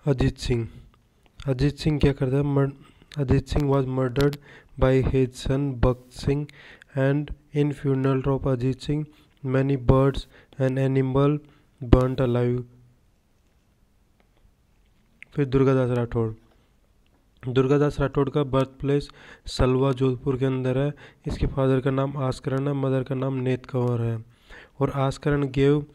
अजीत सिंह। अजीत सिंह क्या करता है? Ajit Singh was murdered by his son Bhagat Singh and in funeral of Ajit Singh many birds and animal burnt alive. फिर दुर्गादास राठौड़। दुर्गादास राठौड़ का बर्थ प्लेस सलवा जोधपुर के अंदर है। इसके फादर का नाम आस्करण है, मदर का नाम नेत कंवर है। और आस्करण गेव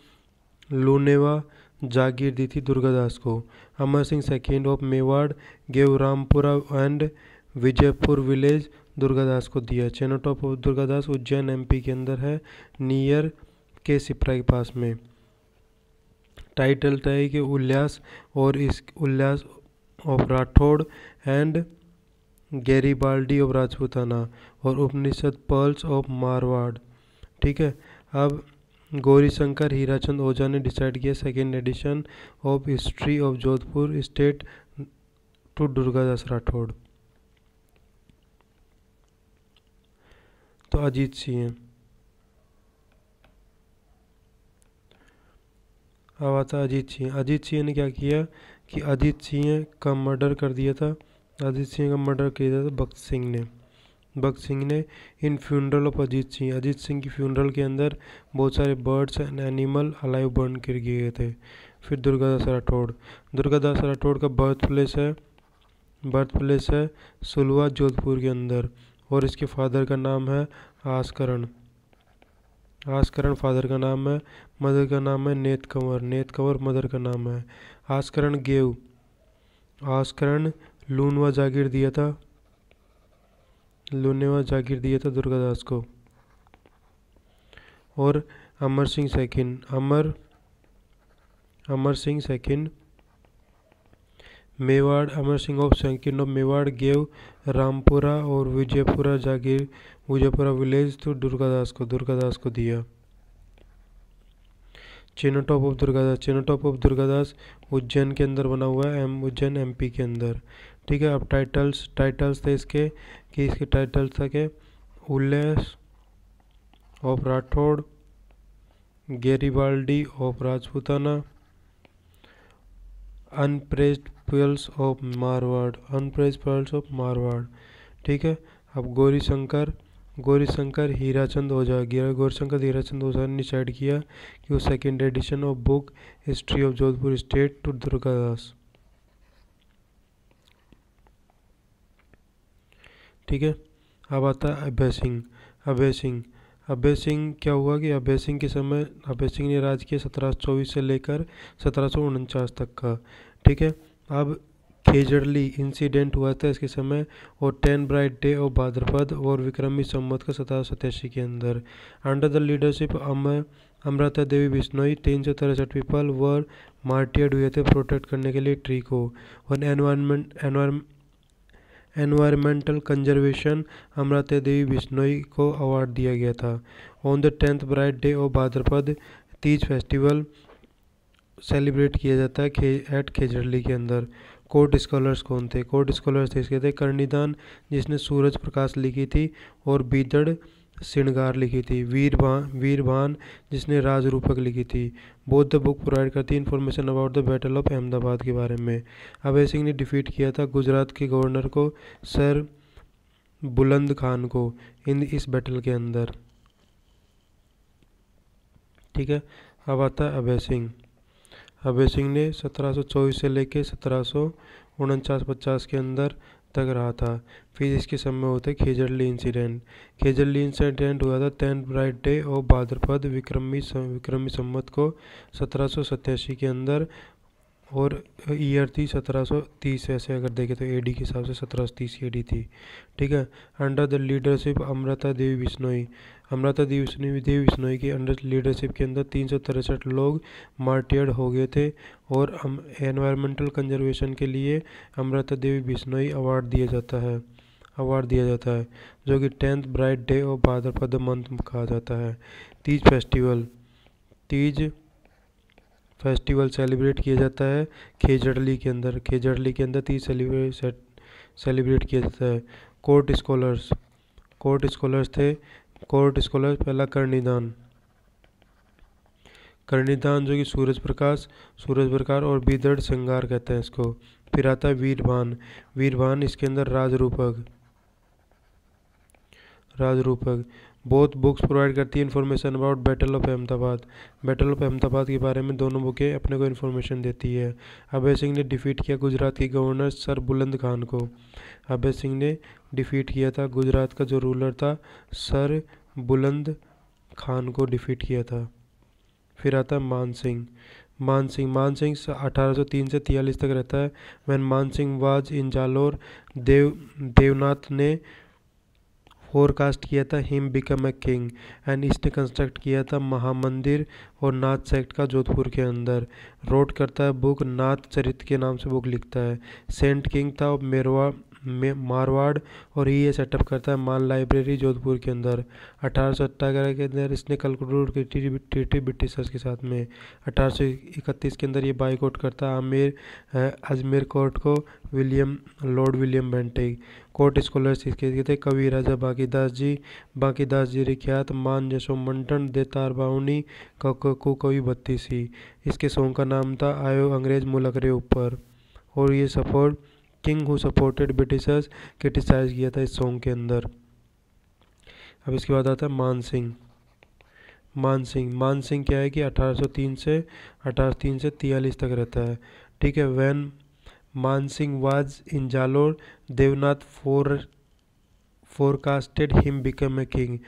लूनेवा जागीर दी थी दुर्गादास को। Amar Singh second of Mewar gave Rampura and Vijaypur village Durgadas को दिया। Cenotaph of Durgadas Ujjain MP के अंदर है, नियर के सिपरा के पास में। टाइटल है कि उल्लास और इस Ulysses of Rathore and Garibaldi of Rajputana और उपनिषद पर्ल्स ऑफ मारवाड़। ठीक है। अब गौरीशंकर हीराचंद ओझा ने डिसाइड किया second edition of history of Jodhpur state to Durgadas Rathore. तो अजीत सिंह। अब आता अजीत सिंह। अजीत सिंह ने क्या किया कि अजीत सिंह का मर्डर कर दिया था। अजीत सिंह का मर्डर किया था भगत सिंह ने। भगत सिंह ने इन फ्यूनरल ऑफ अजीत सिंह, अजीत सिंह की फ्यूनरल के अंदर बहुत सारे birds and animal alive burn कर गए थे। फिर दुर्गादास राठौड़। दुर्गादास राठौड़ का बर्थ प्लेस है सुलवा जोधपुर के अंदर और इसके फादर का नाम है आस्करण। आस्करण फादर का नाम है, मदर का नाम है नेत कंवर। नेत कंवर मदर का नाम है। आस्करण लूनवा जागीर दिया था, लूनेवा जागीर दिया था दुर्गादास को। और Amar Singh second Mewar, Amar Singh of second of Mewar gave Rampura और विजयपुरा जागीर, विजयपुरा विलेज तो दुर्गादास को दिया। चेनोटॉप ऑफ दुर्गादास उज्जैन के अंदर बना हुआ है, उज्जैन एमपी के अंदर। ठीक है। अब टाइटल्स थे इसके कि इसके टाइटल्स था कि Ulysses of Rathore, Garibaldi of Rajputana, unpressed pearls of Marwar. ठीक है। अब गौरीशंकर हीराचंद ओझा ने डिसाइड किया कि वो second edition of book history of Jodhpur state to Durgadas. ठीक है। अब आता है अभय सिंह क्या हुआ कि अभय सिंह ने राज किया 1724 से लेकर 1749 तक का। ठीक है। अब खेजड़ली इंसिडेंट हुआ था इसके समय और 10 ब्राइट डे ऑफ भाद्रपद और विक्रमी संवत का 1787 के अंदर। Under the leadership Amrita Devi Bishnoi 363 people were martyred हुए थे प्रोटेक्ट करने के लिए ट्री को। और एनवायरमेंटल कंजर्वेशन अमृता देवी बिश्नोई को अवार्ड दिया गया था। On the 10th bright day of Bhadrapad Teej festival celebrate किया जाता है एट खेजड़ली के अंदर। कोर्ट स्कॉलर्स कौन थे? कोर्ट स्कॉलर्स थे इसके थे कर्णिदान जिसने सूरज प्रकाश लिखी थी और बीदड़ श्रृंगार लिखी थी। वीरभान जिसने राजरूपक लिखी थी। बोथ द बुक प्रोवाइड करती information about the battle of Ahmedabad के बारे में। अभय सिंह ने डिफीट किया था गुजरात के गवर्नर को सर बुलंद खान को इस बैटल के अंदर। ठीक है। अब आता है अभय सिंह ने 1724 से लेकर 1749-50 के अंदर तक रहा था। फिर इसके समय होते खेजड़ली इंसिडेंट हुआ था 10 ब्राइट डे ऑफ भाद्रपद विक्रमी संवत को 1787 के अंदर और ईयर थी 1730। ऐसे अगर देखें तो एडी के हिसाब से 1730 एडी थी। ठीक है। Under the leadership Amrita Devi Bishnoi की अंडर लीडरशिप के अंदर 363 लोग मार्टियर्ड हो गए थे और एनवायरमेंटल कंजर्वेशन के लिए अमृता देवी बिश्नोई अवार्ड दिया जाता है जो कि 10th bright day of Bhadrapad month कहा जाता है। तीज फेस्टिवल सेलिब्रेट किया जाता है खेजड़ली के अंदर तीज सेलिब्रेट किया जाता है। कोर्ट स्कॉलर्स थे। पहला कर्णिदान कर्णिदान जो कि सूरज प्रकाश और बीदड़ श्रृंगार कहते हैं इसको। फिर आता है वीरभान इसके अंदर राजरूपक। बोथ बुक्स प्रोवाइड करती है information about battle of Ahmedabad के बारे में दोनों बुकें अपने को इन्फॉर्मेशन देती है। अभय सिंह ने डिफीट किया गुजरात के गवर्नर सर बुलंद खान को। अभय सिंह ने डिफीट किया था गुजरात का जो रूलर था सर बुलंद खान को डिफीट किया था। फिर आता है मान सिंह 1803 से 43 तक रहता है। When Man Singh was in Jalore Debnath ने फोरकास्ट किया था him become a king and इसने कंस्ट्रक्ट किया था महामंदिर और नाथ सेक्ट का जोधपुर के अंदर। रोड करता है बुक नाथ चरित्र के नाम से बुक लिखता है। सेंट किंग था मारवाड़ और ये सेटअप करता है मान लाइब्रेरी जोधपुर के अंदर। 1818 के अंदर इसने कंक्लूड की ट्रीटी ब्रिटिशर्स के साथ में। 1831 के अंदर ये बाइकआउट करता है अजमेर कोर्ट को Lord William Bentinck. Court scholars इसके थे कवि राजा बांकीदास जी विख्यात मान जसो मंडन देतार बाउनी को कवि बत्तीसी। इसके सॉन्ग का नाम था आयो अंग्रेज मुलक रे ऊपर। और ये support king who supported Britishers criticise किया था इस सॉन्ग के अंदर। अब इसके बाद आता है मान सिंह क्या है कि 1803 से 43 तक रहता है। ठीक है। When Man Singh was in Jalore Devnath forecasted him become a king.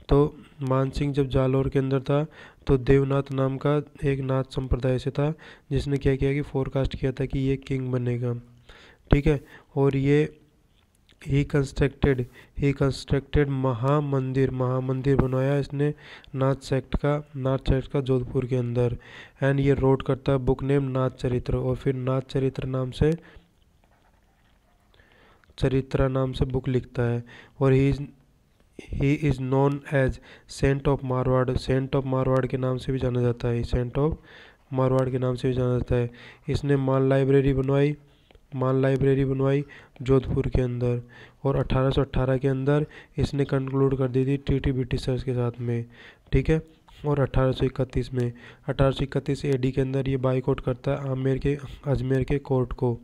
तो मान सिंह जब जालोर के अंदर था तो देवनाथ नाम का एक नाथ संप्रदाय से था जिसने क्या किया कि फोरकास्ट किया था कि ये किंग बनेगा। ठीक है। और ये ही कंस्ट्रक्टेड महामंदिर बनवाया इसने नाथ सेक्ट का जोधपुर के अंदर। एंड ये रोड करता है बुक नेम नाथ चरित्र और फिर नाथ चरित्र नाम से बुक लिखता है। और he is known as saint of Marwar के नाम से भी जाना जाता है। इसने मान लाइब्रेरी बनवाई जोधपुर के अंदर। और 1818 के अंदर इसने कंक्लूड कर दी थी ट्रीटी ब्रिटिशर्स के साथ में। ठीक है। और 1831 एडी के अंदर ये बाइकआउट करता है अजमेर के कोर्ट को।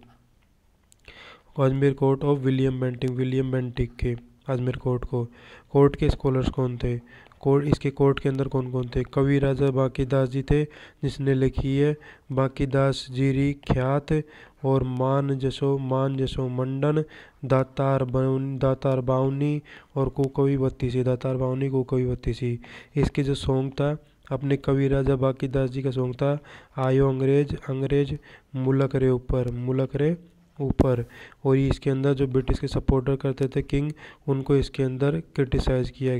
Ajmer court of William Bentinck के अजमेर कोर्ट के स्कॉलर्स कौन थे? इसके कोर्ट के अंदर कौन कौन थे? कवि राजा बांकीदास जी थे जिसने लिखी है बांकीदास जीरी ख्यात और मान जसो मंडन दातार बाउनी और कुकवी बत्तीसी। इसके जो सॉन्ग था अपने कवि राजा बांकीदास जी का सॉन्ग था आयो अंग्रेज मुलक रे ऊपर। और इसके अंदर जो ब्रिटिश के सपोर्टर करते थे किंग उनको इसके अंदर क्रिटिसाइज किया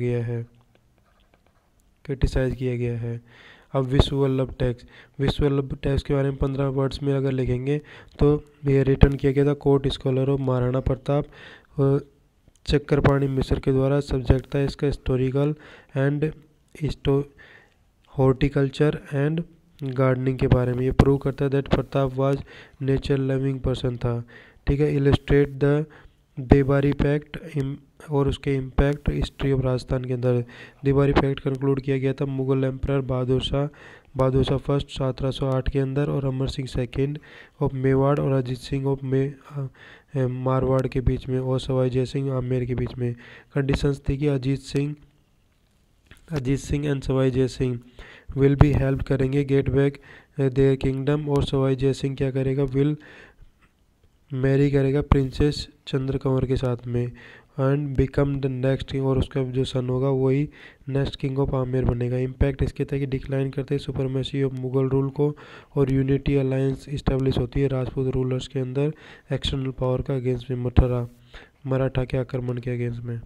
गया है। अब विश्व वल्लभ टैक्स के बारे में 15 वर्ड्स में अगर लिखेंगे तो यह रिटर्न किया गया था court scholar of Maharana Pratap Chakrapani Mishra के द्वारा। सब्जेक्ट था इसका historical and horticulture and gardening के बारे में। ये प्रूव करता है that Pratap was nature loving person था। ठीक है। इलस्ट्रेट द देबारी पैक्ट और उसके इम्पैक्ट हिस्ट्री ऑफ राजस्थान के अंदर। देबारी पैक्ट कंक्लूड किया गया था मुगल एम्परर बहादुर शाह फर्स्ट 1708 के अंदर और अमर सिंह सेकेंड ऑफ मेवाड़ और अजीत सिंह ऑफ मारवाड़ के बीच में और सवाई जय सिंह आमेर के बीच में। कंडीशंस थी कि Ajit Singh and Sawai Jai Singh will be help करेंगे गेट बैक देयर किंगडम। और सवाई जय सिंह क्या करेगा? विल मैरी करेगा प्रिंसेस चंद्र कंवर के साथ में and become the next king. और उसका जो सन होगा वही नेक्स्ट किंग ऑफ आमेर बनेगा। इम्पैक्ट इसके था कि डिक्लाइन करते सुपरमेसी ऑफ मुगल रूल को और यूनिटी अलायंस इस्टेब्लिश होती है राजपूत रूलर्स के अंदर एक्सटर्नल पावर का अगेंस्ट में मराठा के आक्रमण के अगेंस्ट में।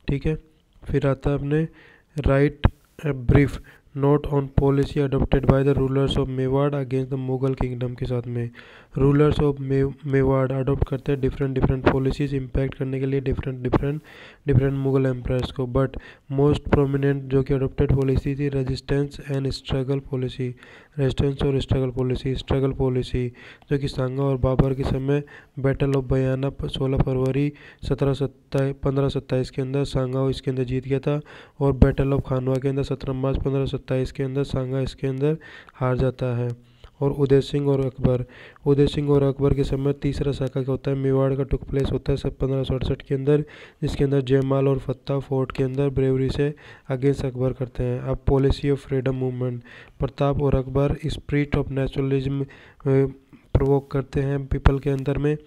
ठीक है। फिर आता है अपने right brief note on policy adopted by the rulers of Mewar against the Mughal kingdom के साथ में। रूलर्स ऑफ मेवाड़ अडोप्ट करते हैं डिफरेंट पॉलिसीज इम्पैक्ट करने के लिए डिफरेंट मुगल एम्पायर्स को। बट मोस्ट प्रोमिनेंट जो कि अडोप्टेड पॉलिसी थी रेजिस्टेंस और स्ट्रगल पॉलिसी जो कि सांगा और बाबर के समय बैटल ऑफ बयाना 16 फरवरी 1527 के अंदर सांगा इसके अंदर जीत गया था। और बैटल ऑफ खानवा के अंदर 17 मार्च 1527 1527 के अंदर सांगा इसके अंदर हार जाता है। और उदय सिंह और अकबर के समय तीसरा शाखा क्या होता है, मेवाड़ का टुक प्लेस होता है सब 1568 के अंदर, जिसके अंदर जयमाल और फत्ता फोर्ट के अंदर ब्रेवरी से अगेंस्ट अकबर करते हैं। अब policy of freedom movement, Pratap और Akbar spirit of nationalism provoke करते हैं पीपल के अंदर में।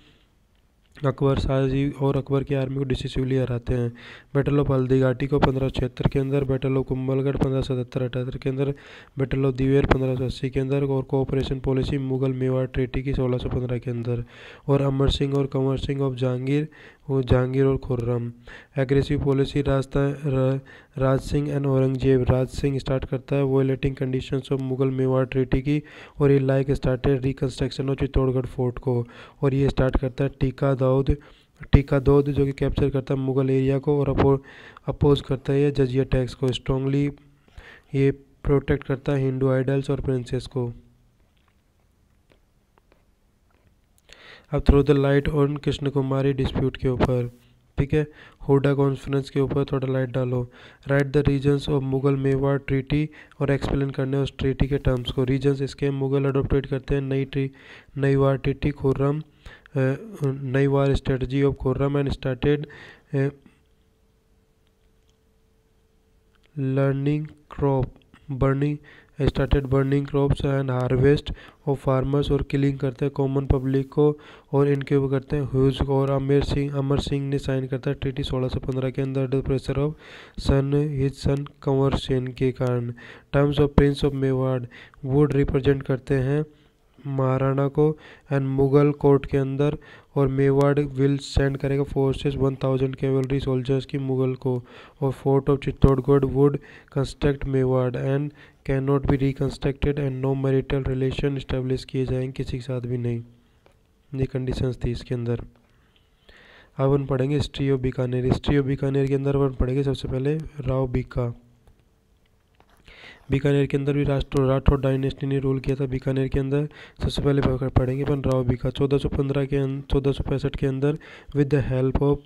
अकबर शाहजी और अकबर की आर्मी को डिसिसिवली हराते हैं। बैटल ऑफ हल्दीघाटी को 1576 के अंदर, बैटल ऑफ कुंभलगढ़ 1577-78 के अंदर, बैटल ऑफ दिवेर 1580 के अंदर, और cooperation policy Mughal Mewar treaty की 1615 के अंदर। और अमर सिंह और कंवर सिंह ऑफ जहांगीर और Khurram. Aggressive policy Raj Singh and Aurangzeb. Raj Singh start करता है violating conditions of Mughal Mewar treaty की, और ये like started reconstruction of Chittorgarh fort को। और ये स्टार्ट करता है टीका दौद जो कि कैप्चर करता है मुगल एरिया को और अपोज करता है जजिया टैक्स को। स्ट्रांगली ये प्रोटेक्ट करता है हिंदू आइडल्स और प्रिंसेस को। अब throw the light on Krishna Kumari dispute के ऊपर, ठीक है, हुडा कॉन्फ्रेंस के ऊपर थोड़ा लाइट डालो। Write the reasons of Mughal Mewar treaty, और एक्सप्लेन करने उस ट्रीटी के टर्म्स को। रीजन्स इसके मुगल अडोप्टेड करते हैं नई वार ट्रीटी खुर्रम, नई war strategy of Khurram and started burning crops and harvest of farmers, और किलिंग करते हैं कॉमन पब्लिक को, और इनके ऊपर करते हैं ह्यूज। और अमर सिंह ने साइन करता है ट्रीटी 1615 के अंदर the pressure of his son Kanwar Singh के कारण। Terms of Prince of Mewar would represent करते हैं महाराणा को एंड मुगल कोर्ट के अंदर, और मेवाड़ विल सेंड करेगा फोर्सेस 1000 कैवलरी सोल्जर्स की मुगल को। और fort of Chittorgarh would construct Mewar and can not be reconstructed and no marital relation establish किए जाएंगे किसी के साथ भी नहीं। ये कंडीशंस थी इसके अंदर। अब अपन पढ़ेंगे history of Bikaner. History of Bikaner के अंदर अपन पढ़ेंगे सबसे पहले राव बीका। बीकानेर के अंदर भी राठौर डायनेस्टी ने रूल किया था। बीकानेर के अंदर सबसे पहले पढ़ेंगे अपन राव बीका 1465 के अंदर with the help of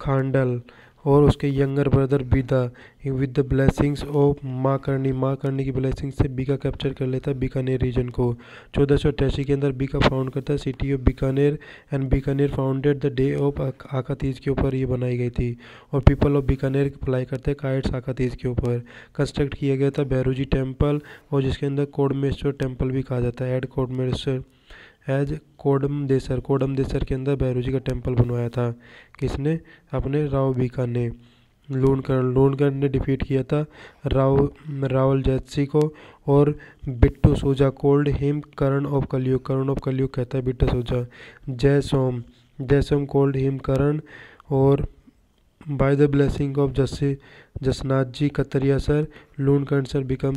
Khandal और उसके younger brother Bidar with the blessings of माँ करनी की ब्लेसिंग से बीका कैप्चर कर लेता है बीकानेर रीजन को। 1488 के अंदर बीका फाउंड करता है city of Bikaner and Bikaner founded the day of आका तीज के ऊपर ये बनाई गई थी। और पीपल ऑफ बीकानेर अप्लाई करते हैं काइट्स आका तीज के ऊपर। कंस्ट्रक्ट किया गया था भैरूजी टेम्पल, और जिसके अंदर कोडमेश्वर टेम्पल भी कहा जाता है। कोडमदेसर के अंदर भैरूजी का टेम्पल बनवाया था किसने, अपने राव बीका ने। लूणकरण ने डिफीट किया था रावल जैतसी को। और बिट्टू सूजा कोल्ड हिम करण ऑफ कलयुग कहता है बिट्टू सूजा। जयसोम कोल्ड हिम करण, और by the blessing of Jasnath ji Katariasar Lunkaran became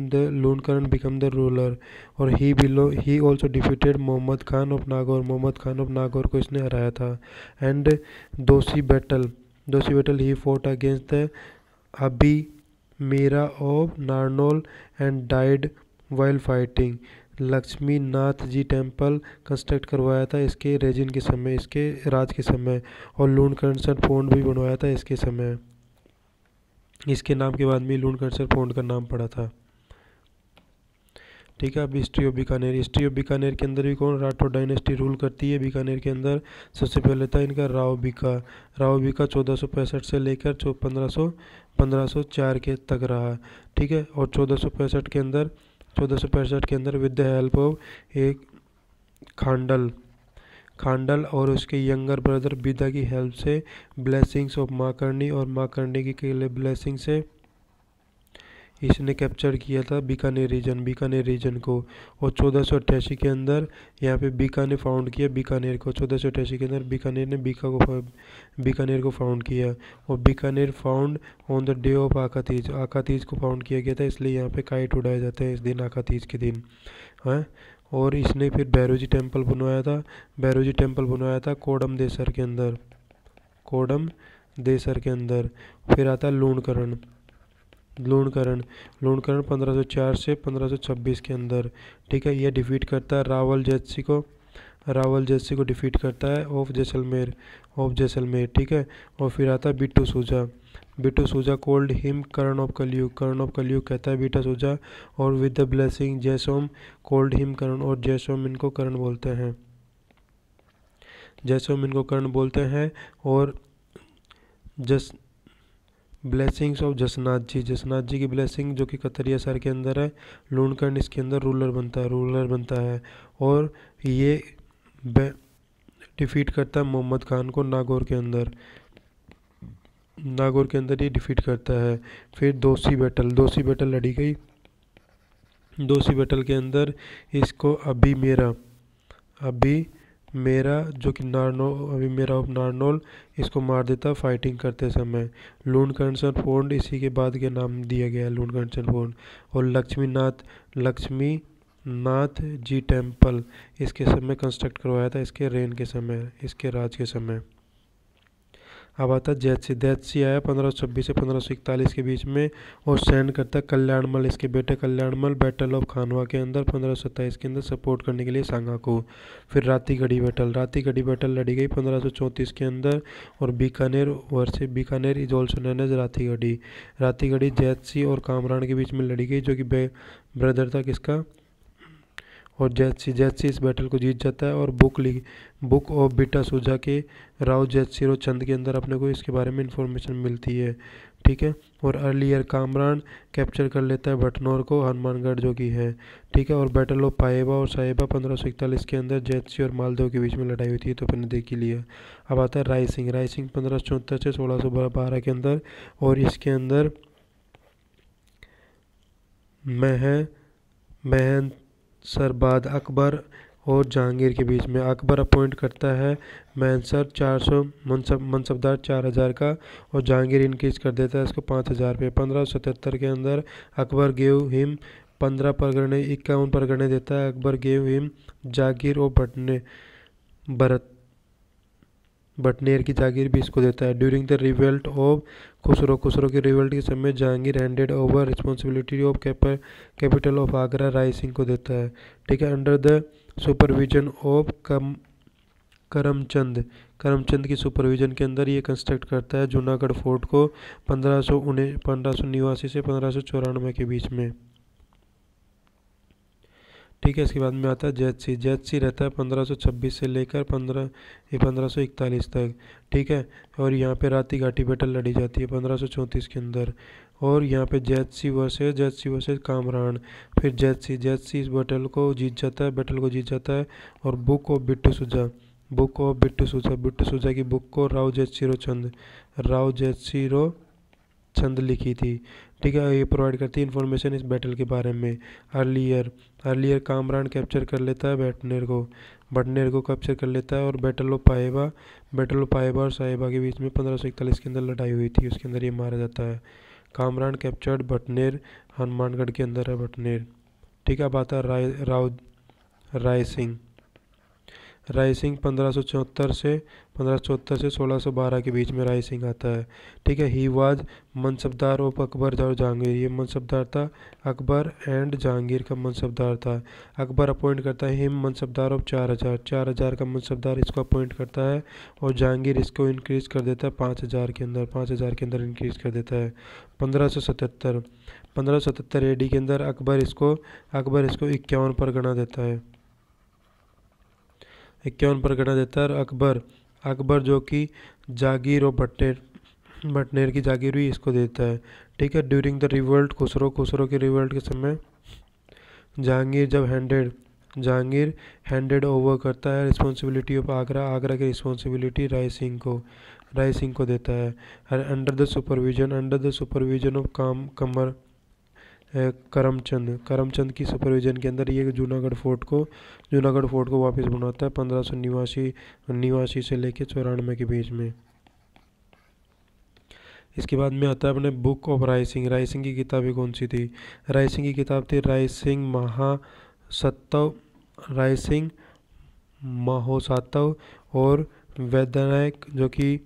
the ruler. और he also defeated Mohammed Khan of Nagaur को इसने हराया था। And Dhosi battle he fought against the Abi Mira of Narnaul and died while fighting. Lakshmi Nath ji temple construct करवाया था इसके रेजिन के समय, इसके राज के समय। और लूणकरण फोर्ट भी बनवाया था इसके समय। इसके नाम के बाद में लूणकरण फोर्ट का नाम पड़ा था। ठीक है, अब हिस्ट्री ऑफ बीकानेर के अंदर भी कौन राठौर डायनेस्टी रूल करती है बीकानेर के अंदर। सबसे पहले था इनका राव बीका 1465 से लेकर 1504 के तक रहा। ठीक है, और 1465 के अंदर विद द हेल्प ऑफ एक खांडल और उसके यंगर ब्रदर बिदा की हेल्प से ब्लेसिंग्स ऑफ माँ करनी और माँ करनी की ब्लेसिंग से इसने कैप्चर किया था बीकानेर रीजन को। और 1488 के अंदर यहाँ पे बीका ने फाउंड किया बीकानेर को। 1488 के अंदर बीकानेर ने बीकानेर को फाउंड किया। और Bikaner found on the day of आका तीज को फाउंड किया गया था, इसलिए यहाँ पे काइट उड़ाए जाते हैं इस दिन, आका तीज के दिन है। और इसने फिर भैरूजी टेम्पल बनवाया था कोडम देसर के अंदर। फिर आता है लूणकरण 1504 से 1526 के अंदर। ठीक है, यह डिफीट करता है रावल जैतसी को। रावल जैसी को डिफीट करता है ऑफ जैसलमेर, ठीक है। और फिर आता है बिट्टू सूजा कोल्ड हिम करण ऑफ कलयुग कहता है बीटा सूजा, और with the blessing Jaisom called him Karan, और जयसोम इनको करण बोलते हैं, और जस ब्लेसिंग्स ऑफ जसनाथ जी की ब्लेसिंग जो कि कतरिया सर के अंदर है, लूणकर्ण इसके अंदर रूलर बनता है, और ये डिफीट करता है मोहम्मद खान को नागौर के अंदर ये डिफीट करता है। फिर दोसी बैटल लड़ी गई। दोसी बैटल के अंदर इसको अभी मेरा जो कि नारनौल इसको मार देता फाइटिंग करते समय। लूणकरण फोर्ड इसी के बाद के नाम दिया गया है, लूणकरण फोर्ड। और लक्ष्मीनाथ जी टेम्पल इसके समय कंस्ट्रक्ट करवाया था, इसके राज के समय। अब आता है दैत्सी आया 1526 से 1541 के बीच में, और सेंड करता है कल्याणमल, इसके बेटे कल्याणमल बैटल ऑफ खानवा के अंदर 1527 के अंदर सपोर्ट करने के लिए सांगा को। फिर रातीगढ़ी बैटल लड़ी गई 1534 के अंदर, और Bikaner is also known as Ratigarhi Jaitsi और कामरान के बीच में लड़ी गई, जो कि ब्रदर था किसका, और जैतसी इस बैटल को जीत जाता है। और बुक ऑफ बीटा सूजा के राव जैतसिरो चंद के अंदर अपने को इसके बारे में इंफॉर्मेशन मिलती है, ठीक है। और अर्लियर कामरान कैप्चर कर लेता है भटनौर को, हनुमानगढ़ जो कि है, ठीक है। और बैटल ऑफ पाएबा और साहिबा 1541 के अंदर जैतसी और मालदेव के बीच में लड़ाई होती है, तो अपने देख ही लिया। अब आता है रायसिंह 1574 से 1612 के अंदर, और इसके अंदर महन सरबाद अकबर और जहांगीर के बीच में। अकबर अपॉइंट करता है मैनसर 400 मनसबदार 4000 का, और जहांगीर इंक्रीज कर देता है इसको 5000 पे। 1577 के अंदर अकबर गेव हिम 51 परगने देता है। अकबर गेव हिम जागीर और बटनेर की जागीर भी इसको देता है। During the revolt of Khusro के रिवोल्ट के समय Jahangir handed over responsibility of capital of Agra Rai Singh को देता है, ठीक है। Under the supervision of Karamchand की सुपरविजन के अंदर ये कंस्ट्रक्ट करता है जूनागढ़ फोर्ट को 1589 से 1594 के बीच में, ठीक है। इसके बाद में आता है जैतसी रहता है 1526 से लेकर 1541 तक, ठीक है। और यहाँ पे राती घाटी बैटल लड़ी जाती है 1534 के अंदर, और यहाँ पे जैतसी वर्सेस कामरान। फिर जैतसी इस बैटल को जीत जाता है, और बुक ऑफ बिट्टू सूजा की बुक को राव जैतसिरो चंद लिखी थी, ठीक है। ये प्रोवाइड करती है इन्फॉर्मेशन इस बैटल के बारे में। अर्लियर कामरान कैप्चर कर लेता है बटनेर को कैप्चर कर लेता है, और बैटल ऑफ पाएबा और साहिबा के बीच में 1541 के अंदर लड़ाई हुई थी, उसके अंदर ये मारा जाता है। कामरान कैप्चर्ड बटनेर, हनुमानगढ़ के अंदर है बटनेर, ठीक है। अब आता है राय सिंह 1574 से 1612 के बीच में राय सिंह आता है, ठीक है। He was mansabdar of Akbar और जहांगीर, ये मनसबदार था अकबर एंड जहांगीर का मनसबदार था। अकबर अपॉइंट करता है हिम मनसबदार ऑफ 4000 का मनसबदार इसको अपॉइंट करता है, और जहांगीर इसको इंक्रीज कर देता है 5000 के अंदर इंक्रीज कर देता है। 1577 एडी के अंदर अकबर इसको 51 परगना देता है, 51 परगना देता है। अकबर जो कि जागीर और बटनेर की जागीर भी इसको देता है, ठीक है। ड्यूरिंग द रिवोल्ट खुसरो के रिवोल्ट के समय जहांगीर हैंडेड ओवर करता है रिस्पॉन्सिबिलिटी ऑफ आगरा की रिस्पॉन्सिबिलिटी राय सिंह को देता है। Under the supervision of Karamchand की सुपरविजन के अंदर ये जूनागढ़ फोर्ट को वापस बनाता है 1589 से लेकर 94 के बीच में। इसके बाद में आता है अपने बुक ऑफ राय सिंह की किताबें कौन सी थी। राय सिंह की किताब थी राय सिंह महोसातव और वैद्यनायक जो कि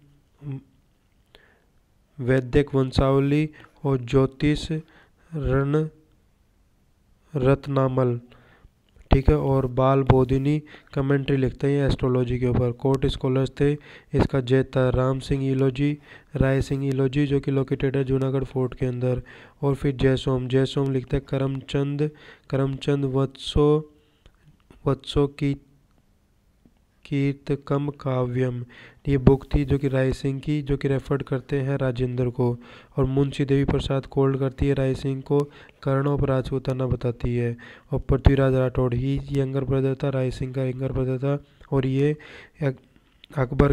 वैद्यक वंशावली और ज्योतिष रत्नामल, ठीक है। और बाल बोधिनी कमेंट्री लिखते हैं एस्ट्रोलॉजी के ऊपर। कोर्ट स्कॉलर्स थे इसका जैता राम सिंह इलोजी, राय सिंह इलोजी जो कि लोकेटेड है जूनागढ़ फोर्ट के अंदर। और फिर जयसोम लिखते हैं करमचंद वत्सो वत्सो की कीर्तकम काव्यम। ये बुक थी जो कि राय सिंह की, जो कि रेफर्ड करते हैं राजेंद्र को। और मुंशी देवी प्रसाद कोल्ड करती है राय सिंह को, कर्ण ऑफ राजपूताना बताती है। और पृथ्वीराज राठौड़ ही यंगर ब्रदर था, राय सिंह का यंगर ब्रदर था। और ये अकबर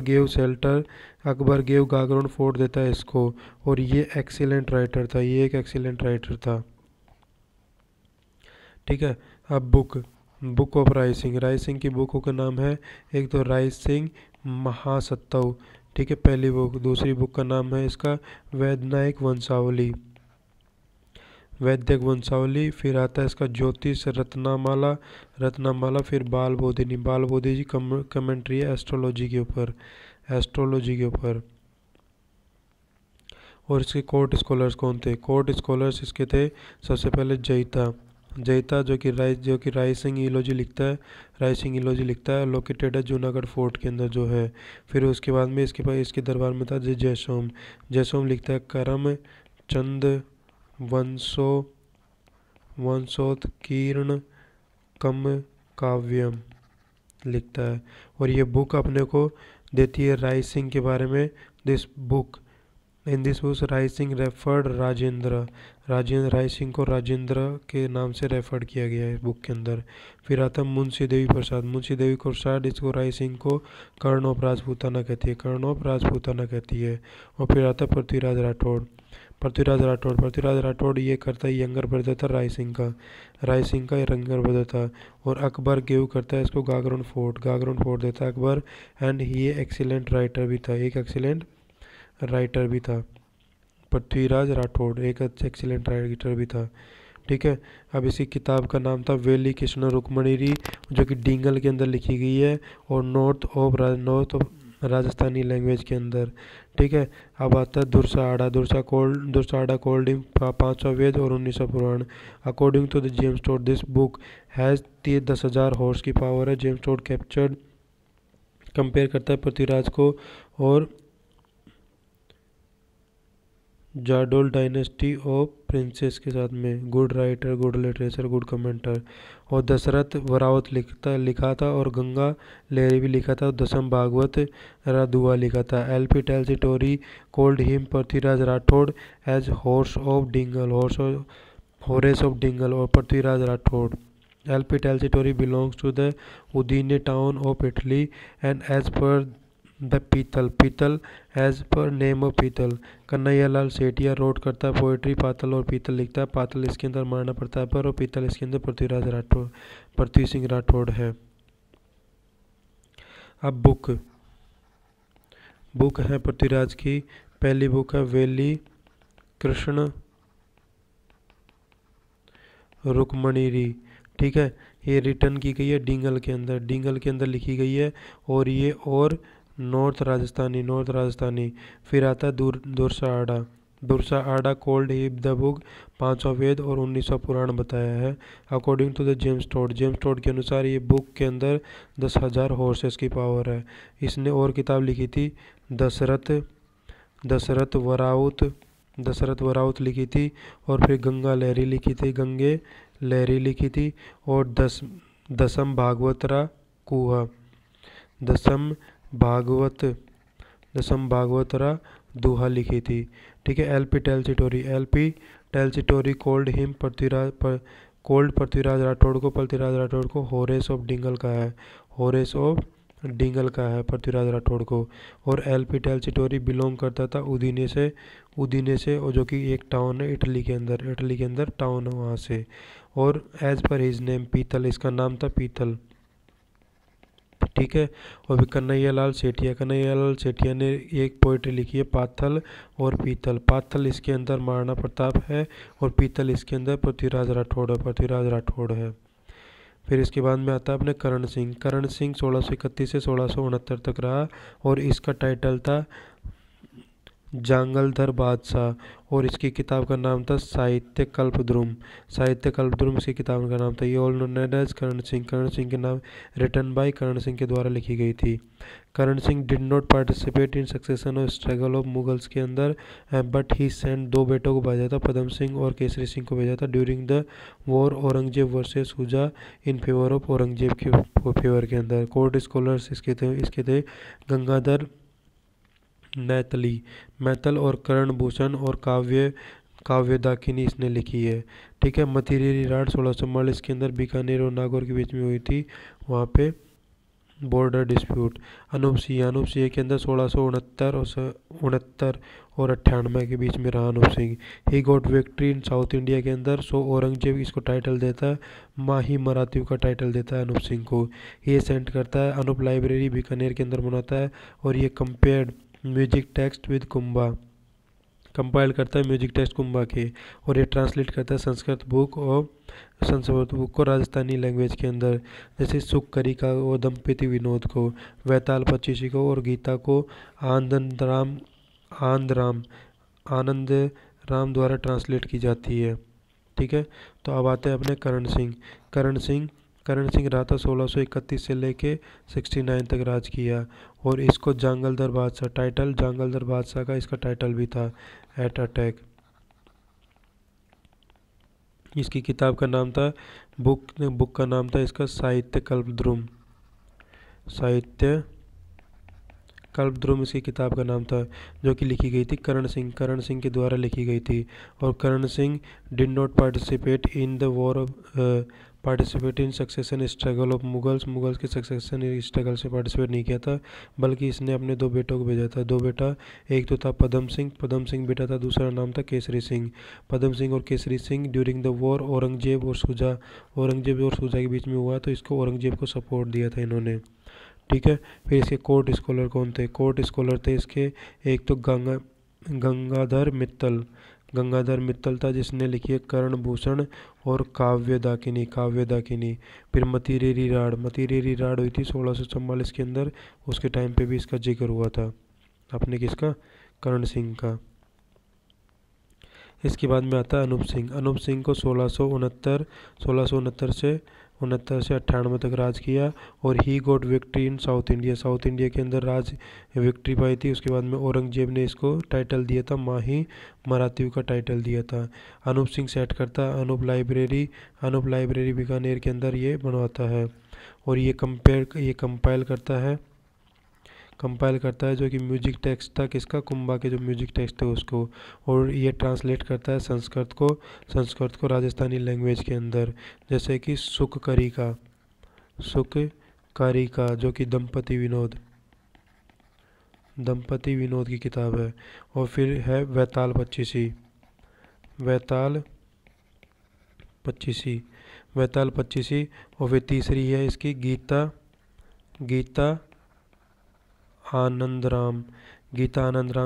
गेव गागरोन फोर्ट देता है इसको। और ये एक्सीलेंट राइटर था, ये एक एक्सीलेंट राइटर था। ठीक है। अब बुक ऑफ राय सिंह की बुकों का नाम है, एक तो राय सिंह महासत्तव, ठीक है, पहली बुक। दूसरी बुक का नाम है इसका वैद्यनायक वंशावली। फिर आता है इसका ज्योतिष रत्नामाला। फिर बाल बोधिनी कमेंट्री है एस्ट्रोलॉजी के ऊपर। और इसके कोर्ट स्कॉलर्स कौन थे? कोर्ट स्कॉलर्स इसके थे सबसे पहले जयता जो कि राय सिंह इलोजी लिखता है, लोकेटेड है जूनागढ़ फोर्ट के अंदर जो है। फिर उसके बाद में इसके दरबार में था जयसोम लिखता है करम चंद वंशोत्कीर्ण कम काव्यम लिखता है। और ये बुक अपने को देती है राय सिंह के बारे में। In this book Rai Singh referred Rai Singh को राजेंद्र के नाम से रेफर्ड किया गया है बुक के अंदर। फिर आता है मुंशी देवी प्रसाद इसको राय सिंह को कर्ण ऑफ राजपूताना कहती है। और फिर आता है पृथ्वीराज राठौड़ ये करता है यंगर ब्रदर था राय सिंह का यंगर ब्रदर था। और अकबर गेव करता है इसको गागरोन फोर्ट देता है अकबर। एंड ये एक्सीलेंट राइटर भी था पृथ्वीराज राठौड़, एक एक्सीलेंट राइटर भी था। ठीक है। अब इसी किताब का नाम था वेली कृष्ण रुक्मणी, जो कि डिंगल के अंदर लिखी गई है और नॉर्थ ऑफ राजस्थानी लैंग्वेज के अंदर। ठीक है। अब आता है दुर्सा कोल्ड इन 5वां वेद और 19वां Purana. According to the James Tod this book has 10,000 horse की पावर है। जेम्स टोड कंपेयर करता है पृथ्वीराज को और जाडोल डायनेस्टी ऑफ प्रिंसेस के साथ में। Good writer, good literature, good commenter. और दशरथ वरावत लिखा था और गंगा लहरी भी लिखा था। और दसम भागवत रादुआ लिखा था। LP tells the story called him Prithviraj Rathore as Horace of Dingal और Prithviraj Rathore. LP tells the story belongs to the Udine town of Italy and as per the पीतल एज पर नेम ऑफ पीतल। कन्हैयालाल सेठिया रोड करता है पोएट्री। पातल और पीतल लिखता है। पातल इसके अंदर महाराणा प्रताप और पीतल इसके अंदर पृथ्वी सिंह राठौड़ है। अब बुक है पृथ्वीराज की। पहली बुक है वेली कृष्ण रुक्मणी। ठीक है। ये रिटर्न की गई है डिंगल के अंदर लिखी गई है। और ये और नॉर्थ राजस्थानी। फिर आता है दुर्सा आड़ा कोल्ड हिप द बुक 5वां वेद और 19वां पुराण बताया है। According to the James Tod के अनुसार ये बुक के अंदर 10,000 हॉर्सेस की पावर है। इसने और किताब लिखी थी दशरथ वराउत लिखी थी। और फिर गंगे लहरी लिखी थी। और दसम भागवतरा दोहा लिखी थी। ठीक है। LP tells story called Prithviraj Rathore को होरेस ऑफ डिंगल का है पृथ्वीराज राठौड़ को। और एलपी टेल्स स्टोरी बिलोंग करता था उदीने से और जो कि एक टाउन है इटली के अंदर टाउन है वहाँ से। और एज पर हिज नेम पीतल, इसका नाम था पीतल। ठीक है। और भी कन्हैयालाल सेठिया ने एक पोइट्री लिखी है पाथल और पीतल। पाथल इसके अंदर महाराणा प्रताप है और पीतल इसके अंदर पृथ्वीराज राठौड़ है। फिर इसके बाद में आता है अपने करण सिंह 1631 से 1669 तक रहा। और इसका टाइटल था जांगलधर बादशाह। और इसकी किताब का नाम था साहित्य कल्पद्रुम। साहित्य कल्पद्रुम इसकी किताब का नाम था। ये all known as Karan Singh. Karan Singh के नाम रिटन बाय करण सिंह के द्वारा लिखी गई थी। Karan Singh did not participate in succession और स्ट्रगल ऑफ मुगल्स के अंदर, बट ही सेंड 2 बेटों को भेजा था, पदम सिंह और केसरी सिंह को भेजा था during the war Aurangzeb versus हुजा in favour of Aurangzeb के फेवर के अंदर। कोर्ट स्कॉलर्स इसके थे गंगाधर नैतली मैतल और कर्ण भूषण और काव्यदाकिनी इसने लिखी है। ठीक है। मतीरेरी राड 1644 के अंदर बीकानेर और नागौर के बीच में हुई थी, वहाँ पे बॉर्डर डिस्प्यूट। अनूप सिंह के अंदर 1669 और 98 के बीच में रहा Anoop Singh. He got victory in South India के अंदर, सो औरंगजेब इसको टाइटल देता है, माही मराठियों का टाइटल देता है अनूप सिंह को। ये सेंड करता है अनूप लाइब्रेरी बीकानेर के अंदर बनाता है। और ये compared music text with Kumbha, compile करता है म्यूजिक टेक्स्ट कुंभा के। और ये ट्रांसलेट करता है संस्कृत बुक को राजस्थानी लैंग्वेज के अंदर, जैसे सुख करिका और दंपति विनोद को, वैताल पच्चीसी को और गीता को आनंद राम द्वारा ट्रांसलेट की जाती है। ठीक है। तो अब आते हैं अपने करण सिंह रहा था 1631 से लेके 69 तक राज किया। और इसको जांगलधर बादशाह का इसका टाइटल भी था एट अटैक। इसकी किताब का नाम था बुक का नाम था इसका साहित्य कल्पद्रुम इसकी किताब का नाम था, जो कि लिखी गई थी करण सिंह के द्वारा लिखी गई थी। और Karan Singh did not participate in the war participate in succession struggle of Mughals के सक्सेशन स्ट्रगल से पार्टिसिपेट नहीं किया था, बल्कि इसने अपने 2 बेटों को भेजा था। 2 बेटा, एक तो था पदम सिंह बेटा था, दूसरा नाम था केसरी सिंह। पदम सिंह और Kesari Singh during the war Aurangzeb और शुजा के बीच में हुआ, तो इसको औरंगजेब को सपोर्ट दिया था इन्होंने। ठीक है। फिर इसके कोर्ट स्कॉलर कौन थे? कोर्ट स्कॉलर थे इसके एक तो गंगाधर मित्तल था, जिसने लिखी है कर्ण भूषण और काव्यदाकिनी। फिर मतीरेरी राड हुई थी 1644 के अंदर, उसके टाइम पे भी इसका जिक्र हुआ था अपने किसका, कर्ण सिंह का। इसके बाद में आता है अनूप सिंह को 1669 से 98 तक राज किया। और ही got victory in South India के अंदर राज विक्ट्री पाई थी। उसके बाद में औरंगजेब ने इसको टाइटल दिया था, माही मराठियों का टाइटल दिया था। अनूप सिंह सेट करता है अनूप लाइब्रेरी बीकानेर के अंदर ये बनवाता है। और ये कंपाइल करता है जो कि म्यूजिक टेक्स्ट था किसका, कुंभा के जो म्यूजिक टेक्स्ट थे उसको। और ये ट्रांसलेट करता है संस्कृत को राजस्थानी लैंग्वेज के अंदर, जैसे कि सुख कारिका जो कि दंपति विनोद की किताब है। और फिर है वैताल पच्चीसी। और फिर तीसरी है इसकी गीता आनंद राम,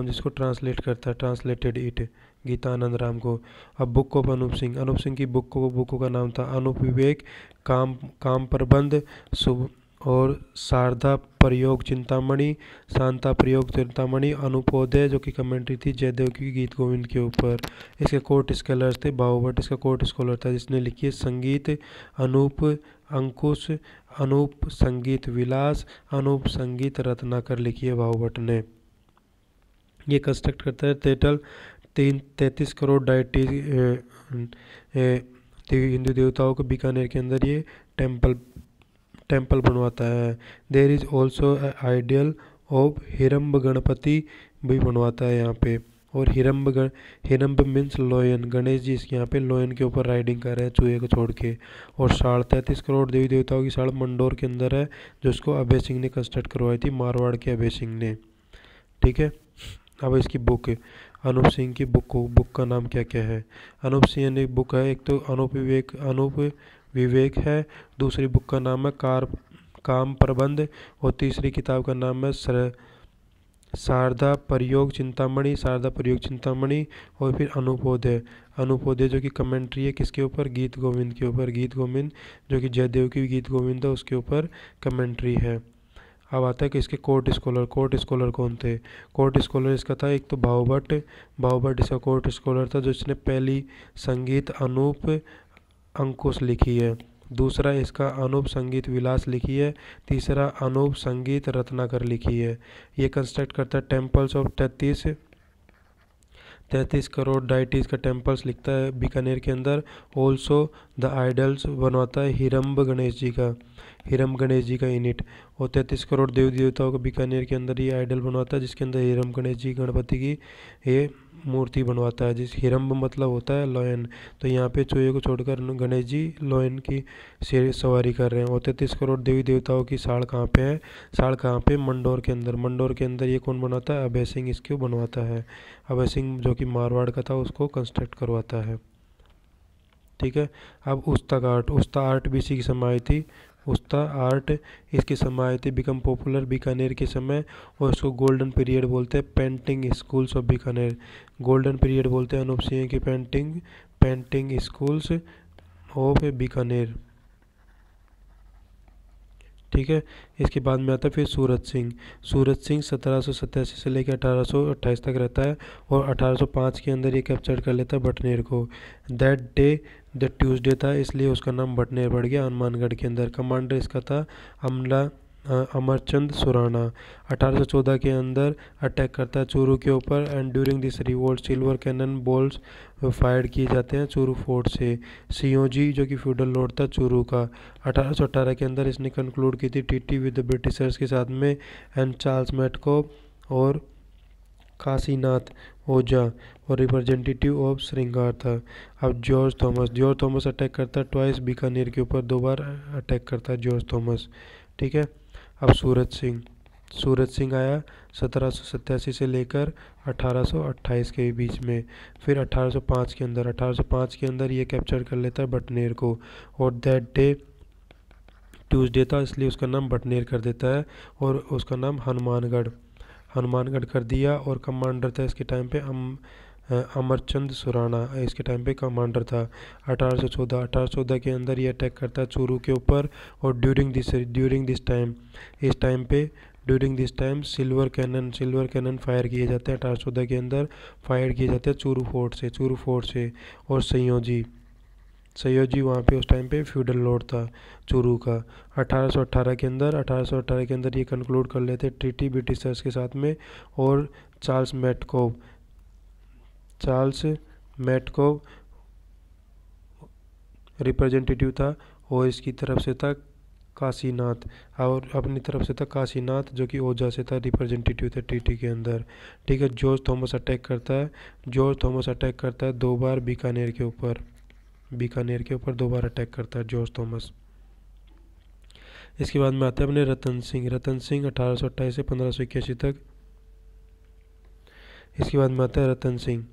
जिसको ट्रांसलेट करता है, ट्रांसलेटेड इट गीता आनंद राम को। अब बुक ऑफ अनूप सिंह की बुकों का नाम था अनूप विवेक, काम प्रबंध, शुभ और शारदा प्रयोग चिंतामणि, शांता प्रयोग चिंतामणि, अनुपोदय जो कि कमेंट्री थी जयदेव की गीत गोविंद के ऊपर। इसके कोर्ट स्कॉलर्स थे बाहुभट्ट इसका कोर्ट स्कॉलर था, जिसने लिखी है संगीत अनूप अंकुश, अनूप संगीत विलास, अनूप संगीत रत्नाकर लिखी है बाहुभट्ट ने। ये कंस्ट्रक्ट करता है 33 करोड़ डायटी हिंदू देवताओं को बीकानेर के अंदर ये टेम्पल बनवाता है। There is also ideal of Hiramb Ganpati भी बनवाता है यहाँ पे। और हिरम्ब मीन्स लोयन, गणेश जी इसके यहाँ पे लोयन के ऊपर राइडिंग कर रहे हैं चूहे को छोड़ के। और 33 करोड़ देवी देवताओं की साड़ मंडोर के अंदर है, जो उसको अभय सिंह ने कंस्ट्रक्ट करवाई थी, मारवाड़ के अभय सिंह ने। ठीक है। अब इसकी बुक अनूप सिंह की बुक का नाम क्या क्या है? अनूप सिंह ने बुक है, एक तो अनूप विवेक है, दूसरी बुक का नाम है काम प्रबंध, और तीसरी किताब का नाम है शारदा प्रयोग चिंतामणि, और फिर अनुपोदय जो कि कमेंट्री है किसके ऊपर, गीत गोविंद के ऊपर, जो कि जयदेव की गीत गोविंद है उसके ऊपर कमेंट्री है। अब आता है कि इसके कोर्ट स्कॉलर कौन थे। कोर्ट स्कॉलर इसका था एक तो भावभट्ट इसका कोर्ट स्कॉलर था, जो इसने पहली संगीत अनूप अंकुश लिखी है। दूसरा इसका अनूप संगीत विलास लिखी है। तीसरा अनूप संगीत रत्नाकर लिखी है। ये कंस्ट्रक्ट करता है टेम्पल्स ऑफ 33 करोड़ डाइटीज का टेम्पल्स लिखता है बीकानेर के अंदर। ऑल्सो द आइडल्स बनवाता है हिरम्ब गणेश जी का यूनिट। और 33 करोड़ देवी देवताओं का बीकानेर के अंदर ये आइडल बनवाता है, जिसके अंदर हिरम्ब गणेश जी गणपति की ये मूर्ति बनवाता है। जिस हिरम्ब मतलब होता है लॉयन, तो यहाँ पे चूहे को छोड़कर गणेश जी लॉयन की सवारी कर रहे हैं। और 33 करोड़ देवी देवताओं की साड़ कहाँ पे है? साड़ कहाँ पे? मंडोर के अंदर ये कौन बनवाता है? अभय सिंह इसको बनवाता है। अभय सिंह जो कि मारवाड़ का था उसको कंस्ट्रक्ट करवाता है। ठीक है। अब उस्ता आर्ट भी इसी की समय आई थी। उस्ता आर्ट इसकी समय आई थी, बिकम पॉपुलर बीकानेर के समय, और इसको गोल्डन पीरियड बोलते हैं। Painting schools of Bikaner, golden period बोलते हैं अनूप सिंह की पेंटिंग स्कूल्स ऑफ बीकानेर। ठीक है। इसके बाद में आता है फिर सूरत सिंह 1787 से लेकर 1828 तक रहता है, और 1805 के अंदर ये कैप्चर कर लेता है बटनेर को। दैट डे द ट्यूसडे था, इसलिए उसका नाम बटनेर पड़ गया हनुमानगढ़ के अंदर। कमांडर इसका था अमरचंद सुराना। 1814 के अंदर अटैक करता है चूरू के ऊपर, and during this revolt silver cannon balls fire किए जाते हैं चूरू फोर्ट से। सियोजी जो कि फ्यूडल लॉर्ड था चूरू का, 1818 के अंदर इसने कंक्लूड की थी ट्रीटी विद द ब्रिटिशर्स के साथ में, एंड चार्ल्स मेटकॉप और काशीनाथ ओझा और रिप्रेजेंटेटिव ऑफ श्रृंगार था। अब जॉर्ज थॉमस अटैक करता है ट्वाइस बीकानेर के ऊपर, 2 बार अटैक करता है जॉर्ज थॉमस। ठीक है। अब सूरत सिंह आया 1787 से लेकर 1828 के बीच में। फिर 1805 के अंदर ये कैप्चर कर लेता है बटनेर को, और दैट डे ट्यूसडे था, इसलिए उसका नाम बटनेर कर देता है, और उसका नाम हनुमानगढ़ कर दिया। और कमांडर था इसके टाइम पे अमरचंद सुराना इसके टाइम पे कमांडर था। 1814 के अंदर ये अटैक करता है चूरू के ऊपर, और during this time silver cannon fire किए जाते हैं। 1814 के अंदर फायर किए जाते हैं चूरू फोर्ट से। और सयोजी वहाँ पे उस टाइम पे फ्यूडल लॉर्ड था चूरू का। 1818 के अंदर ये कंक्लूड कर लेते ट्रीटी ब्रिटिशर्स के साथ में, और चार्ल्स मेटकोव रिप्रेजेंटेटिव था, और इसकी तरफ से था काशीनाथ, और अपनी तरफ से था काशीनाथ जो कि ओझा से था, रिप्रेजेंटेटिव थे ट्रीटी के अंदर। ठीक है। जॉर्ज थॉमस अटैक करता है 2 बार बीकानेर के ऊपर 2 बार अटैक करता है जॉर्ज थॉमस। इसके बाद में आते हैं अपने रतन सिंह 1828 से 1581 तक। इसके बाद में आता है रतन सिंह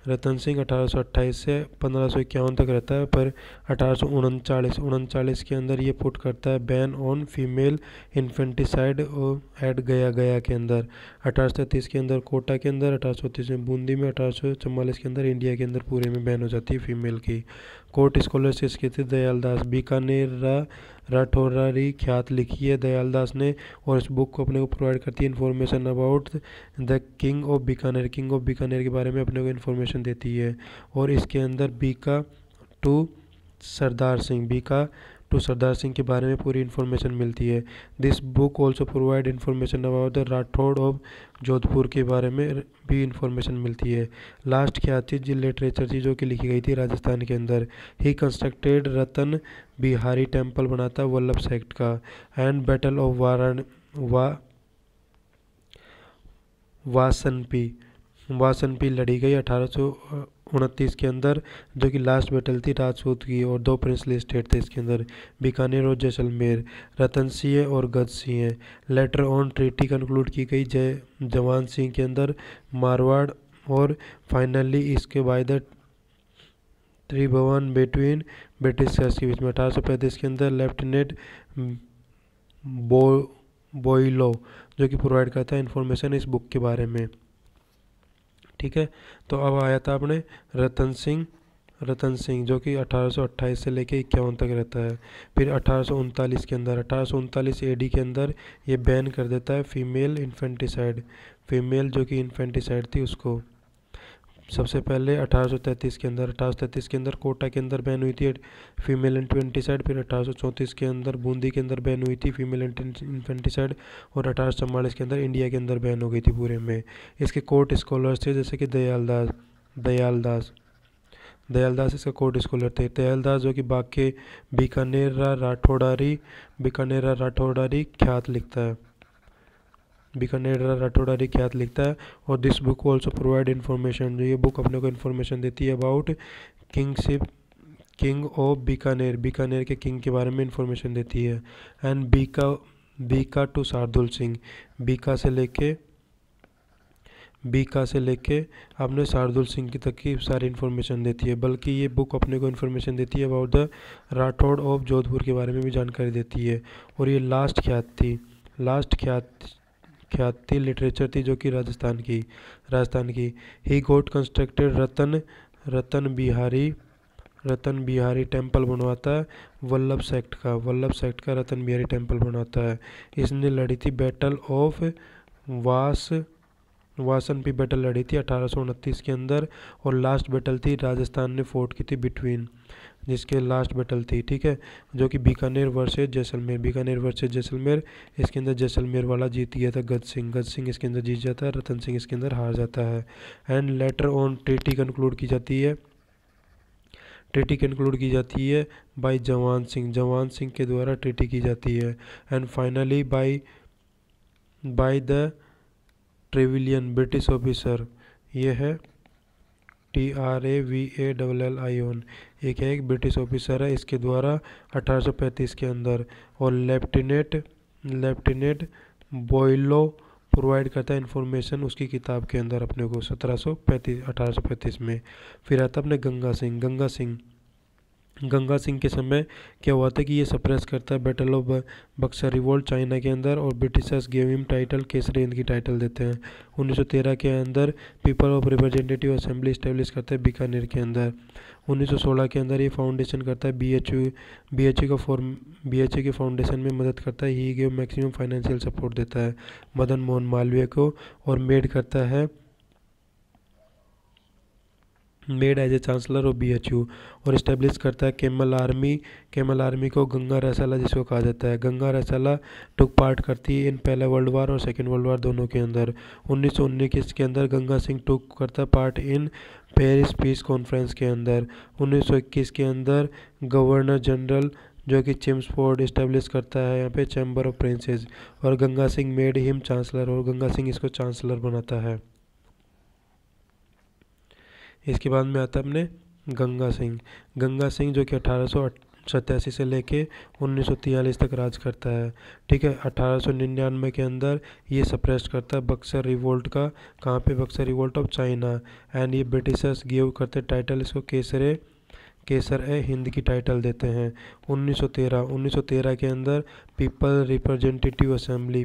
1828 से 1551 तक रहता है, पर 1839 के अंदर ये पुट करता है ban on female infanticide at Gaya के अंदर। 1833 के अंदर कोटा के अंदर, 1834 में बूंदी में, 1844 के अंदर इंडिया के अंदर पूरे में बैन हो जाती है फीमेल की। कोर्ट स्कॉलर्स इसके थे दयाल दास, बीकानेर राठौरारी ख्यात लिखी है दयाल दास ने, और इस बुक को अपने को प्रोवाइड करती है information about the king of Bikaner के बारे में अपने को इन्फॉर्मेशन देती है। और इसके अंदर बीका टू सरदार सिंह के बारे में पूरी इन्फॉर्मेशन मिलती है। This book also provide information about the Rathore of Jodhpur के बारे में भी इन्फॉर्मेशन मिलती है। लास्ट क्या थी जी लिटरेचर थी जो कि लिखी गई थी राजस्थान के अंदर। ही कंस्ट्रक्टेड रतन बिहारी टेम्पल बनाता वल्लभ सेक्ट का, एंड बैटल ऑफ वासनपी लड़ी गई 1829 के अंदर, जो कि लास्ट बैटल थी राजपूत की, और 2 प्रिंसली स्टेट थे इसके अंदर, बीकानेर और जैसलमेर। रतन सिंह और गज Singh. Later on treaty conclude की गई जवान सिंह के अंदर मारवाड़, और फाइनली इसके by the Tribhuvan between Britishers के बीच में। 1835 के अंदर लेफ्टिनेंट बॉयलो जो कि प्रोवाइड करता है इन्फॉर्मेशन इस बुक के बारे में। ठीक है। तो अब आया था अपने रतन सिंह रतन सिंह जो कि 1828 से लेके 51 तक रहता है। फिर 1839 के अंदर 1839 एडी के अंदर ये बैन कर देता है फीमेल इन्फेंटिसाइड, फीमेल जो कि इन्फेंटिसाइड थी उसको। सबसे पहले 1833 के अंदर 1833 के अंदर कोटा के अंदर बैन हुई थी फीमेल इन्फेंटिसाइड। फिर 1834 के अंदर बूंदी के अंदर बैन हुई थी फीमेल इन्फेंटिसाइड। और 1844 के अंदर इंडिया के अंदर बैन हो गई थी पूरे में। इसके कोर्ट स्कॉलर्स थे जैसे कि दयालदास दयालदास इसका कोर्ट स्कॉलर थे। दयालदास जो कि बाकी बीकानेर राठौड़ारी ख्यात लिखता है। और this book also provide information, जो ये बुक अपने को इन्फॉर्मेशन देती है अबाउट किंग ऑफ बीकानेर के किंग के बारे में इन्फॉर्मेशन देती है। एंड बीका टू शार्दुल सिंह, बीका से लेके अपने शार्दुल सिंह की तक की सारी इन्फॉर्मेशन देती है। बल्कि ये बुक अपने को इन्फॉर्मेशन देती है about the Rathore of Jodhpur के बारे में भी जानकारी देती है। और ये लास्ट ख्यात थी लिटरेचर थी जो कि राजस्थान की। He got constructed Ratan Bihari temple बनवाता है वल्लभ सेक्ट का रतन बिहारी टेम्पल बनवाता है। इसने लड़ी थी बैटल ऑफ वासन भी बैटल लड़ी थी 1829 के अंदर। और लास्ट बैटल थी राजस्थान ने फोर्ट की थी बिटवीन, जिसके लास्ट बैटल थी, ठीक है, जो कि बीकानेर वर्सेज जैसलमेर। इसके अंदर जैसलमेर वाला जीत गया था गज सिंह इसके अंदर जीत जाता है, रतन सिंह इसके अंदर हार जाता है। And later on treaty conclude की जाती है बाय जवान सिंह के द्वारा ट्रीटी की जाती है। And finally by the Trevelyan British officer, ये है TRAVALLION, एक ब्रिटिश ऑफिसर है, इसके द्वारा 1835 के अंदर। और लेफ्टिनेंट बॉयलो प्रोवाइड करता है इन्फॉर्मेशन उसकी किताब के अंदर अपने को 1835 में। फिर आता अपने गंगा सिंह के समय क्या हुआ था कि ये सप्रेस करता है battle of Buxar revolt China के अंदर। और Britishers gave him title Kesari Hind की टाइटल देते हैं। 1913 के अंदर people of representative assembly establish करता है बीकानेर के अंदर। 1916 के अंदर ये फाउंडेशन करता है BHU के फाउंडेशन में मदद करता है। He gave maximum financial support देता है मदन मोहन मालवीय को। और made as a chancellor of BHU। और इस्टेब्लिश करता है केमल आर्मी को, गंगा रसाला जिसको कहा जाता है। गंगा रसाला टुक पार्ट करती है इन पहला वर्ल्ड वार और सेकेंड वर्ल्ड वार दोनों के अंदर। 1919 के अंदर गंगा सिंह टुक करता है part in Paris peace conference के अंदर। 1921 के अंदर गवर्नर जनरल जो कि चेम्सफोर्ड इस्टेब्लिश करता है यहाँ पे चैम्बर ऑफ प्रिंसेस। और Ganga Singh made him chancellor, और गंगा सिंह इसको चांसलर बनाता है। इसके बाद में आता है अपने गंगा सिंह जो कि 1887 से लेके 1943 तक राज करता है, ठीक है। 1899 के अंदर ये सप्रेस करता है बक्सर रिवोल्ट का, कहाँ पे, Buxar revolt of China. And ये ब्रिटिशर्स गिव करते टाइटल इसको केसर ए हिंद की टाइटल देते हैं। 1913 के अंदर पीपल रिप्रेजेंटेटिव असेंबली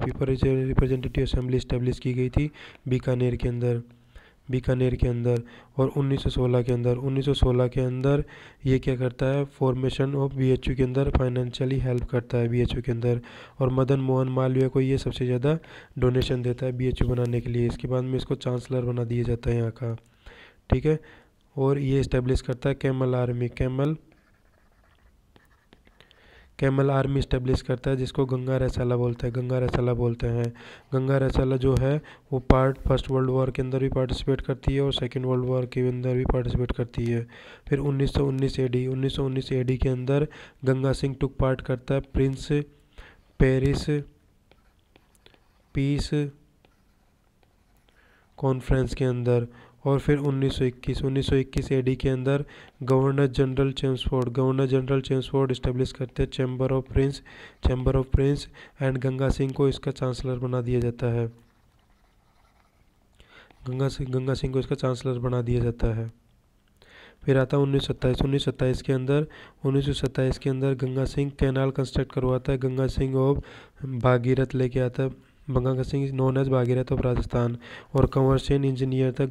इस्टेब्लिश की गई थी बीकानेर के अंदर। और 1916 के अंदर ये क्या करता है, फॉर्मेशन ऑफ BHU के अंदर फाइनेंशियली हेल्प करता है BHU के अंदर। और मदन मोहन मालवीय को ये सबसे ज़्यादा डोनेशन देता है BHU बनाने के लिए। इसके बाद में इसको चांसलर बना दिया जाता है यहाँ का, ठीक है। और ये इस्टेब्लिश करता है कैमल आर्मी इस्टेब्लिश करता है, जिसको गंगा रसाला बोलते हैं। गंगा रसाला जो है वो फर्स्ट वर्ल्ड वॉर के अंदर भी पार्टिसिपेट करती है और सेकेंड वर्ल्ड वॉर के अंदर भी पार्टिसिपेट करती है। फिर 1919 AD के अंदर गंगा सिंह टुक पार्ट करता है पेरिस पीस कॉन्फ्रेंस के अंदर। और फिर 1921 AD के अंदर गवर्नर जनरल चेम्सफोर्ड इस्टेब्लिश करते हैं chamber of Prince. And Ganga Singh को इसका चांसलर बना दिया जाता है। गंगा सिंह को इसका चांसलर बना दिया जाता है। फिर आता है 1927 के अंदर गंगा सिंह कैनाल कंस्ट्रक्ट करवाता है। गंगा सिंह ऑफ भागीरथ लेके आता है Ganga Singh known as Bhagirath of Rajasthan. और कंवर सेन इंजीनियर था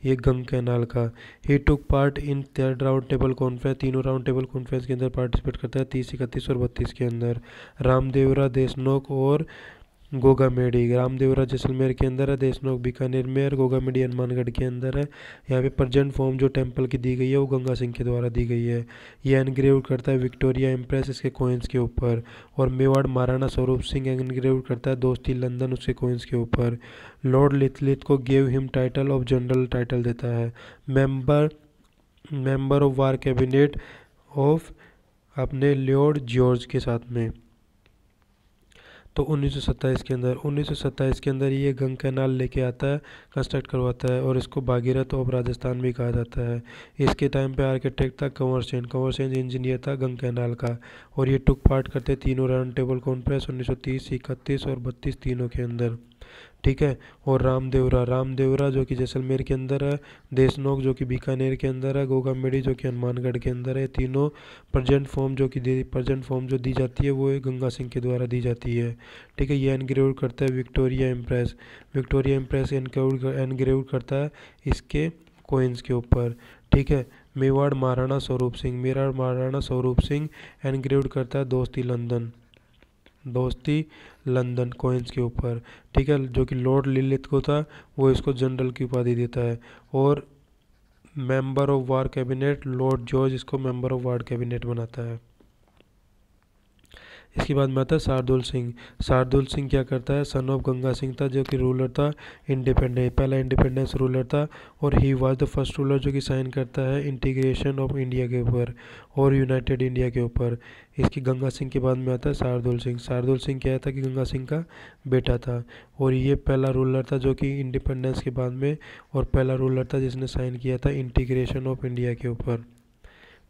ये गंग कैनाल का। He took part in third round table conference, तीनों राउंड टेबल कॉन्फ्रेंस के अंदर पार्टिसिपेट करता है, 30, 31 और 32 के अंदर। रामदेवरा, देशनोक और गोगामेडी। रामदेवरा जैसलमेर के अंदर है, देशनोक बीकानेर में और गोगामेडी हनुमानगढ़ के अंदर है। यहाँ पे प्रेजेंट फॉर्म जो टेम्पल की दी गई है वो गंगा सिंह के द्वारा दी गई है। ये एनग्रेव करता है विक्टोरिया एम्प्रेस इसके कॉइन्स के ऊपर। और मेवाड़ महाराणा स्वरूप सिंह एनग्रेव करता है दोस्ती लंदन उसके कॉइन्स के ऊपर। लॉर्ड लिथलिथ को give him title of general title देता है। Member of war cabinet of अपने लॉर्ड जॉर्ज के साथ में। तो 1927 के अंदर ये गंग कैनाल लेके आता है, कंस्ट्रक्ट करवाता है, और इसको भागीरथ ऑफ राजस्थान भी कहा जाता है। इसके टाइम पे आर्किटेक्ट था कंवर सेन इंजीनियर था गंग कैनाल का। और ये टुक पार्ट करते तीनों राउंड टेबल कॉन्फ्रेंस 1930, 31 और 32 तीनों के अंदर। ठीक है। और रामदेवरा जो कि जैसलमेर के अंदर है, देशनोक जो कि बीकानेर के अंदर है, गोगामेडी जो कि हनुमानगढ़ के अंदर है। तीनों प्रेजेंट फॉर्म जो दी जाती है वो गंगा सिंह के द्वारा दी जाती है। ठीक है। ये एनग्रेव करता है विक्टोरिया एम्प्रेस एनग्रेव करता है इसके कोइंस के ऊपर। ठीक है। मेवाड़ महाराणा स्वरूप सिंह एनग्रेव करता है दोस्ती लंदन कॉइन्स के ऊपर। ठीक है। जो कि लॉर्ड लिलिथ को था वो इसको जनरल की उपाधि देता है। और member of war cabinet Lord George इसको मेंबर ऑफ वार कैबिनेट बनाता है। इसके बाद में आता है शार्दुल सिंह क्या करता है, सन ऑफ गंगा सिंह था जो कि रूलर था पहला इंडिपेंडेंस रूलर था। और he was the first ruler जो कि साइन करता है इंटीग्रेशन ऑफ इंडिया के ऊपर और यूनाइटेड इंडिया के ऊपर। इसकी गंगा सिंह के बाद में आता है शार्दुल सिंह क्या था कि गंगा सिंह का बेटा था। और ये पहला रूलर था जो कि इंडिपेंडेंस के बाद में, और पहला रूलर था जिसने साइन किया था इंटीग्रेशन ऑफ इंडिया के ऊपर।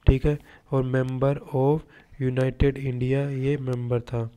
ठीक है। और मेंबर ऑफ यूनाइटेड इंडिया ये मेंबर था।